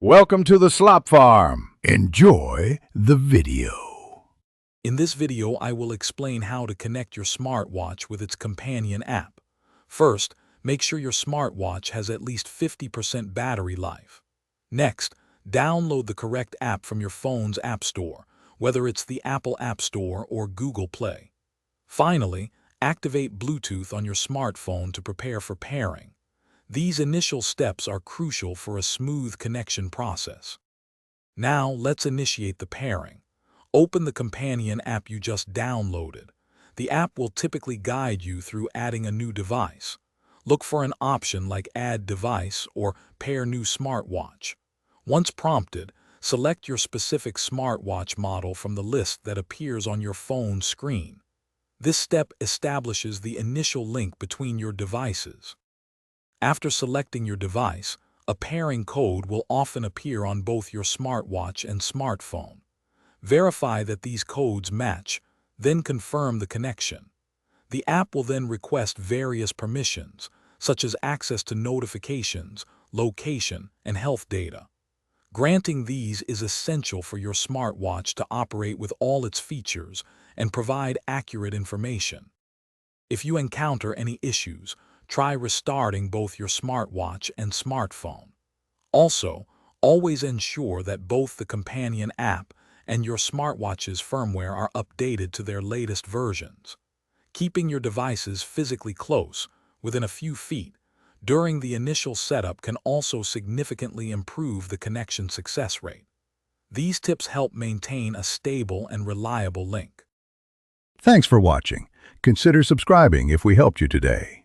Welcome to the Slop Farm. Enjoy the video. In this video, I will explain how to connect your smartwatch with its companion app. First, make sure your smartwatch has at least 50% battery life. Next, download the correct app from your phone's App Store, whether it's the Apple App Store or Google Play. Finally, activate Bluetooth on your smartphone to prepare for pairing. These initial steps are crucial for a smooth connection process. Now, let's initiate the pairing. Open the companion app you just downloaded. The app will typically guide you through adding a new device. Look for an option like Add Device or Pair New Smartwatch. Once prompted, select your specific smartwatch model from the list that appears on your phone screen. This step establishes the initial link between your devices. After selecting your device, a pairing code will often appear on both your smartwatch and smartphone. Verify that these codes match, then confirm the connection. The app will then request various permissions, such as access to notifications, location, and health data. Granting these is essential for your smartwatch to operate with all its features and provide accurate information. If you encounter any issues, try restarting both your smartwatch and smartphone. Also, always ensure that both the companion app and your smartwatch's firmware are updated to their latest versions. Keeping your devices physically close, within a few feet, during the initial setup can also significantly improve the connection success rate. These tips help maintain a stable and reliable link. Thanks for watching. Consider subscribing if we helped you today.